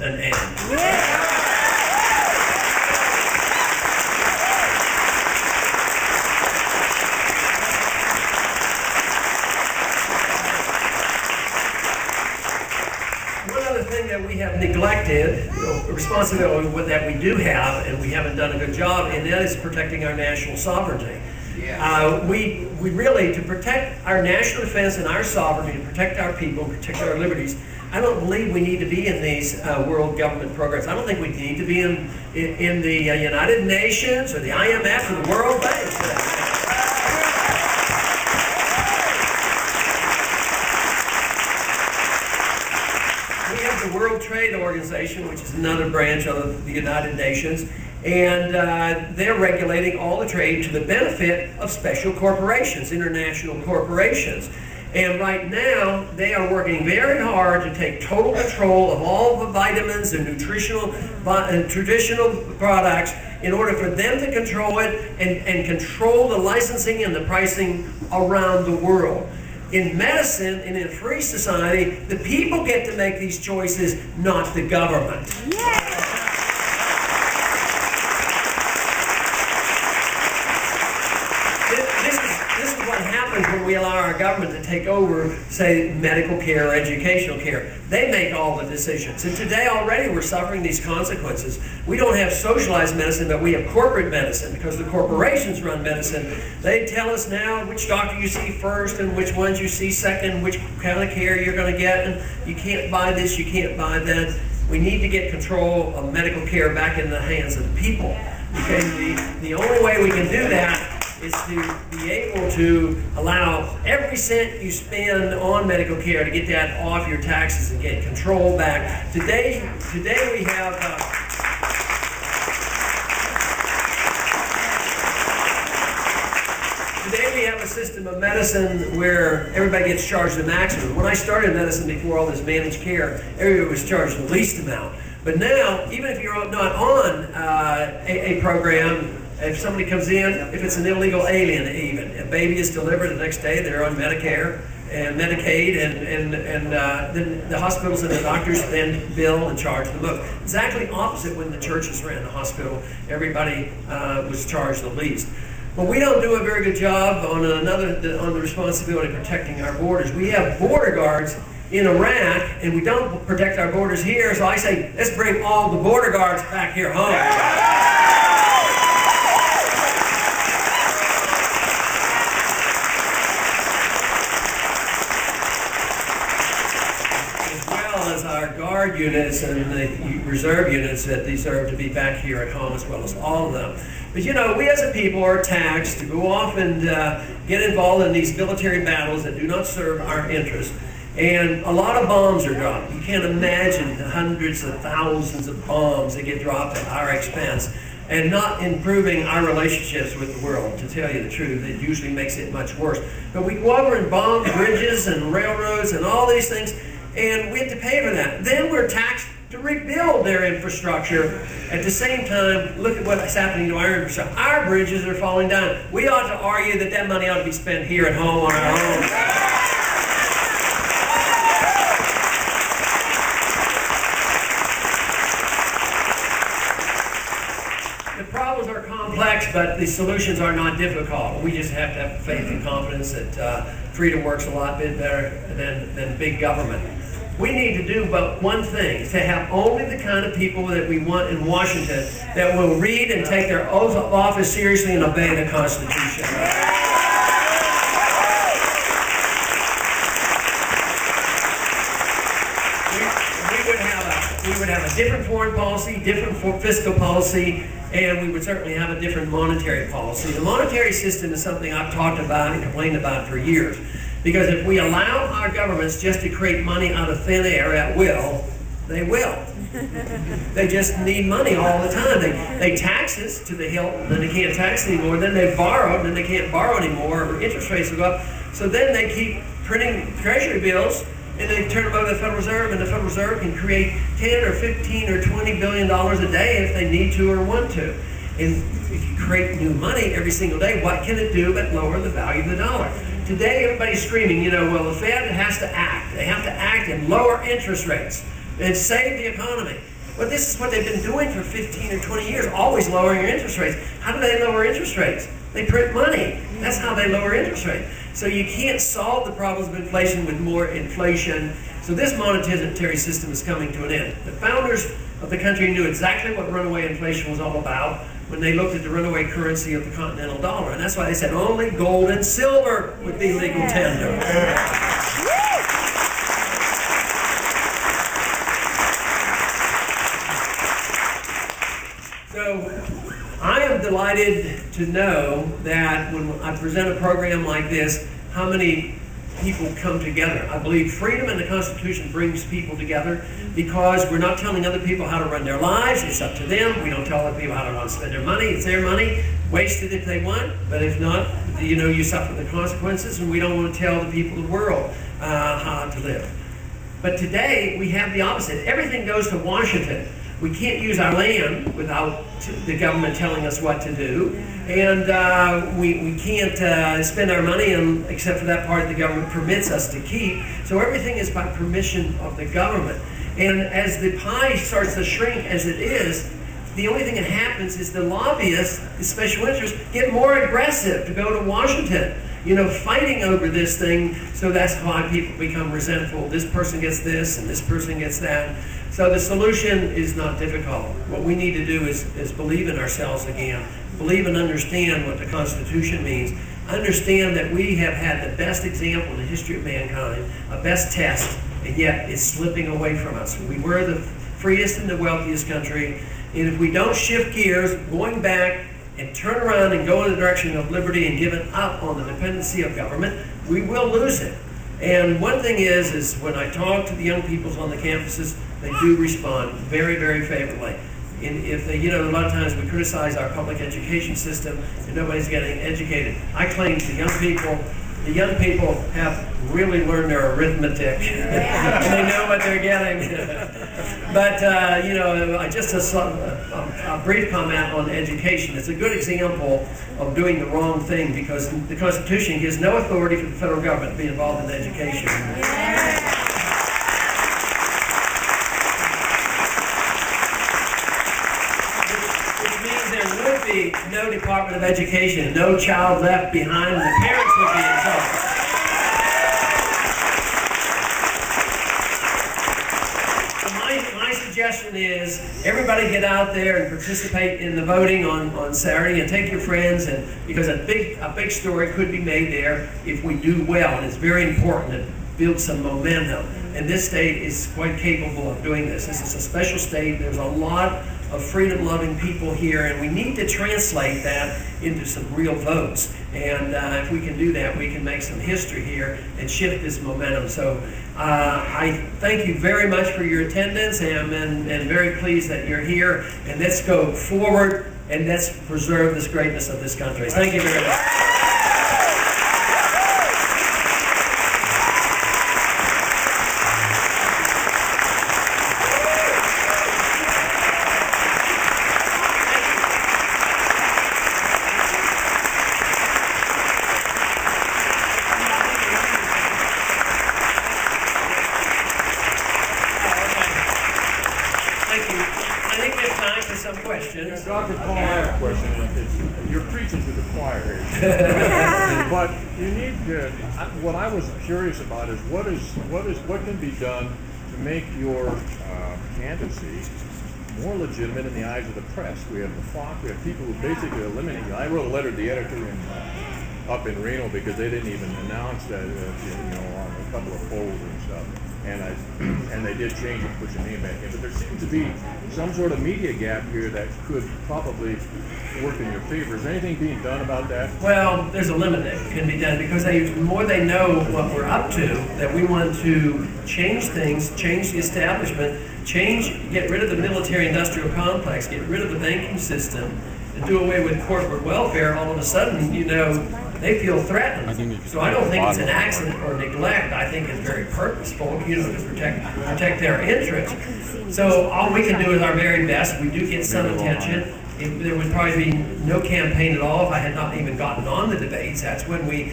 an end. One other thing that we have neglected, a responsibility that we do have, and we haven't done a good job, and that is protecting our national sovereignty. We really, to protect our national defense and our sovereignty, to protect our people, protect our liberties, I don't believe we need to be in these world government programs. I don't think we need to be in the United Nations or the IMF or the World Bank. We have the World Trade Organization, which is another branch of the United Nations, and they're regulating all the trade to the benefit of special corporations, international corporations. And right now, they are working very hard to take total control of all the vitamins and traditional products in order for them to control it and control the licensing and the pricing around the world. In medicine and in a free society, the people get to make these choices, not the government. This is what happens when we allow our government to take over, say, medical care or educational care. They make all the decisions. And today already we're suffering these consequences. We don't have socialized medicine, but we have corporate medicine because the corporations run medicine. They tell us now which doctor you see first and which ones you see second, which kind of care you're going to get, and you can't buy this, you can't buy that. We need to get control of medical care back in the hands of the people. Okay? The only way we can do that is to be able to allow every cent you spend on medical care to get that off your taxes and get control back. Today we have a system of medicine where everybody gets charged the maximum. When I started medicine before all this managed care, everybody was charged the least amount. But now, even if you're not on a program, if somebody comes in, if it's an illegal alien even, a baby is delivered the next day, they're on Medicare and Medicaid, and then the hospitals and the doctors then bill and charge the most. Exactly opposite when the churches ran the hospital. Everybody was charged the least. But we don't do a very good job on the responsibility of protecting our borders. We have border guards in Iraq, and we don't protect our borders here, so I say, let's bring all the border guards back here home. Guard units and the reserve units that deserve to be back here at home, as well as all of them. But you know, we as a people are taxed to go off and get involved in these military battles that do not serve our interests. And a lot of bombs are dropped. You can't imagine the hundreds of thousands of bombs that get dropped at our expense and not improving our relationships with the world. To tell you the truth, it usually makes it much worse. But we go over and bomb bridges and railroads and all these things, and we have to pay for that. Then we're taxed to rebuild their infrastructure. At the same time, look at what's happening to our infrastructure. Our bridges are falling down. We ought to argue that that money ought to be spent here at home on our own. The problems are complex, but the solutions are not difficult. We just have to have faith and confidence that freedom works a lot better than big government. We need to do but one thing, to have only the kind of people that we want in Washington that will read and take their oath of office seriously and obey the Constitution. We would have a different foreign policy, different fiscal policy, and we would certainly have a different monetary policy. The monetary system is something I've talked about and complained about for years. Because if we allow our governments just to create money out of thin air at will, they will. They just need money all the time. They tax us to the hilt, then they can't tax anymore. Then they borrow, and then they can't borrow anymore. Or interest rates will go up. So then they keep printing treasury bills, and they turn them over to the Federal Reserve, and the Federal Reserve can create 10 or 15 or $20 billion a day if they need to or want to. And if you create new money every single day, what can it do but lower the value of the dollar? Today, everybody's screaming, well, the Fed has to act. They have to act and lower interest rates and save the economy. Well, this is what they've been doing for 15 or 20 years, always lowering your interest rates. How do they lower interest rates? They print money. That's how they lower interest rates. So you can't solve the problems of inflation with more inflation. So this monetary system is coming to an end. The founders of the country knew exactly what runaway inflation was all about when they looked at the runaway currency of the continental dollar. And that's why they said only gold and silver would be legal tender. So I am delighted to know that when I present a program like this, how many people come together. I believe freedom in the Constitution brings people together because we're not telling other people how to run their lives. It's up to them. We don't tell other people how to spend their money. It's their money. Waste it if they want, but if not, you suffer the consequences, and we don't want to tell the people of the world how to live. But today, we have the opposite. Everything goes to Washington. We can't use our land without the government telling us what to do. And we can't spend our money except for that part the government permits us to keep. So everything is by permission of the government. And as the pie starts to shrink as it is, the only thing that happens is the lobbyists, the special interests, get more aggressive to go to Washington, fighting over this thing. So that's why people become resentful. This person gets this and this person gets that. So the solution is not difficult. What we need to do is believe in ourselves again. Believe and understand what the Constitution means. Understand that we have had the best example in the history of mankind, a best test, and yet it's slipping away from us. We were the freest and the wealthiest country, and if we don't shift gears, going back and turn around and go in the direction of liberty and give it up on the dependency of government, we will lose it. And one thing is when I talk to the young people on the campuses, they do respond very, very favorably. And if they, a lot of times we criticize our public education system and nobody's getting educated. I claim the young people have really learned their arithmetic and they know what they're getting. But just a brief comment on education. It's a good example of doing the wrong thing because the Constitution gives no authority for the federal government to be involved in education. No Department of Education, no child left behind, and the parents would be in trouble. So my suggestion is everybody get out there and participate in the voting on Saturday, and take your friends, and because a big story could be made there if we do well, and it's very important to build some momentum. And this state is quite capable of doing this. This is a special state. There's a lot of freedom-loving people here, and we need to translate that into some real votes. And if we can do that, we can make some history here and shift this momentum. So I thank you very much for your attendance, and very pleased that you're here. And let's go forward, and let's preserve this greatness of this country. Thank you very much. Dr. Paul, I have a question. You're preaching to the choir here. But you need to, what I was curious about is what can be done to make your candidacy more legitimate in the eyes of the press. We have the flock, we have people who basically eliminate you. I wrote a letter to the editor up in Reno because they didn't even announce that on a couple of polls and stuff. And they did change it, put your name back in. But there seems to be some sort of media gap here that could probably work in your favor. Is anything being done about that? Well, there's a limit that can be done because the more they know what we're up to, that we want to change things, change the establishment, get rid of the military-industrial complex, get rid of the banking system, and do away with corporate welfare, all of a sudden, they feel threatened. So I don't think it's an accident or neglect. I think it's very purposeful, to protect their interests. So all we can do is our very best. We do get some attention. There would probably be no campaign at all if I had not even gotten on the debates. That's when we